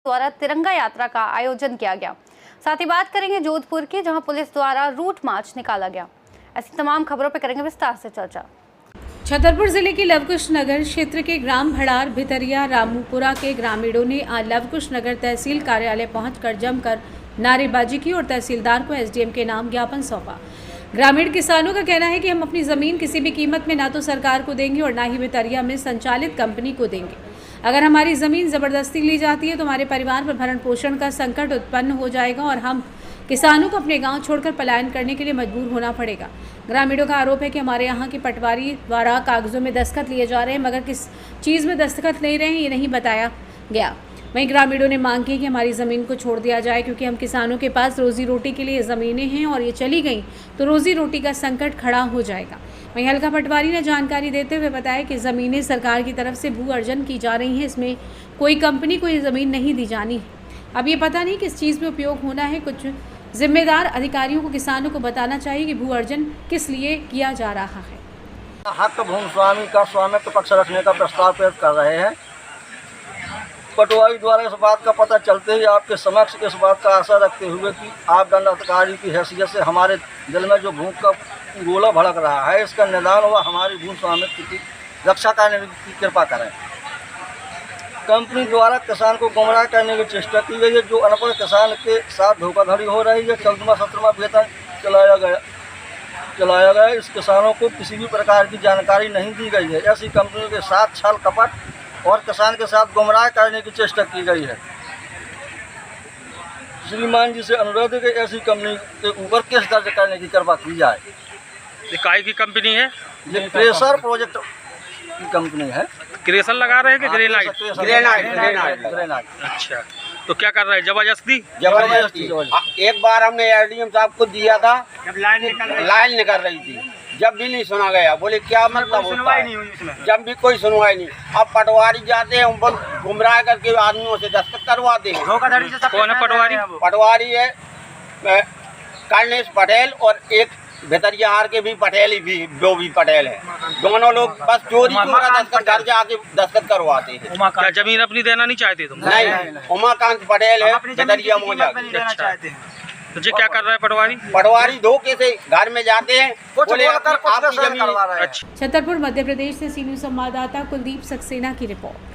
द्वारा तिरंगा यात्रा का आयोजन किया गया। साथ ही बात करेंगे जोधपुर की, जहां पुलिस द्वारा रूट मार्च निकाला गया। ऐसी तमाम खबरों पर करेंगे विस्तार से चर्चा। छतरपुर जिले के लवकुश नगर क्षेत्र के ग्राम भड़ार भितरिया रामूपुरा के ग्रामीणों ने आज लवकुश नगर तहसील कार्यालय पहुंचकर जमकर नारेबाजी की और तहसीलदार को एसडीएम के नाम ज्ञापन सौंपा। ग्रामीण किसानों का कहना है कि हम अपनी ज़मीन किसी भी कीमत में ना तो सरकार को देंगे और ना ही भितरिया में संचालित कंपनी को देंगे। अगर हमारी ज़मीन ज़बरदस्ती ली जाती है तो हमारे परिवार पर भरण पोषण का संकट उत्पन्न हो जाएगा और हम किसानों को अपने गांव छोड़कर पलायन करने के लिए मजबूर होना पड़ेगा। ग्रामीणों का आरोप है कि हमारे यहाँ की पटवारी द्वारा कागजों में दस्तखत लिए जा रहे हैं, मगर किस चीज़ में दस्तखत ले रहे हैं ये नहीं बताया गया। वहीं ग्रामीणों ने मांग की कि हमारी ज़मीन को छोड़ दिया जाए, क्योंकि हम किसानों के पास रोज़ी रोटी के लिए ज़मीनें हैं और ये चली गई तो रोज़ी रोटी का संकट खड़ा हो जाएगा। वहीं हल्का पटवारी ने जानकारी देते हुए बताया कि ज़मीनें सरकार की तरफ से भू अर्जन की जा रही हैं, इसमें कोई कंपनी को ये ज़मीन नहीं दी जानी है। अब ये पता नहीं किस चीज़ में उपयोग होना है। कुछ जिम्मेदार अधिकारियों को किसानों को बताना चाहिए कि भू अर्जन किस लिए किया जा रहा है। हक भूमि स्वामी का स्वामित्व पक्ष रखने का प्रस्ताव पेश कर रहे हैं। पटवारी द्वारा इस बात का पता चलते ही आपके समक्ष इस बात का आशा रखते हुए कि आप दंडाधिकारी की हैसियत से हमारे दिल में जो भूख का गोला भड़क रहा है, इसका निदान व हमारी भूमि स्वामित्व की रक्षा करने की कृपा करें। कंपनी द्वारा किसान को गुमराह करने की चेष्टा की गई है। जो अनपढ़ किसान के साथ धोखाधड़ी हो रही है। 14वां वेतन चलाया गया। इस किसानों को किसी भी प्रकार की जानकारी नहीं दी गई है। ऐसी कंपनियों के साथ छल कपट और किसान के साथ गुमराह करने की चेष्टा की गई है। श्रीमान जी से अनुरोध है कि ऐसी कंपनी के ऊपर केस दर्ज करने की कृपा की जाए। ये काय की कंपनी है? ये क्रेशर प्रोजेक्ट की कंपनी है। क्रेशर लगा रहे हैं कि ग्रेनाइट? अच्छा, तो क्या कर रहे हैं? जबरदस्ती एक बार हमने एसडीएम साहब को दिया था, जब लाइन निकल रही थी, जब भी नहीं सुना गया। बोले क्या मतलब होता है? जब भी कोई सुनवाई नहीं। अब पटवारी जाते हैं, उन पर गुमराह करके आदमियों से दस्तखत करवाते हैं। कौन है पटवारी? पटवारी है कर्णेश पटेल और एक भितरिया के भी पटेल ही भी, जो भी पटेल है। दोनों लोग बस चोरी दस्तखत घर जाके दस्तखत करवाते हैं। क्या जमीन अपनी देना नहीं चाहते तुम? नहीं, उमाकांत पटेल है भितरिया मोजा। तो जी क्या कर रहा है पटवारी? पटवारी धोखे से घर में जाते हैं, बोले आपकी जमीन। छतरपुर मध्य प्रदेश से सी न्यूज़ संवाददाता कुलदीप सक्सेना की रिपोर्ट।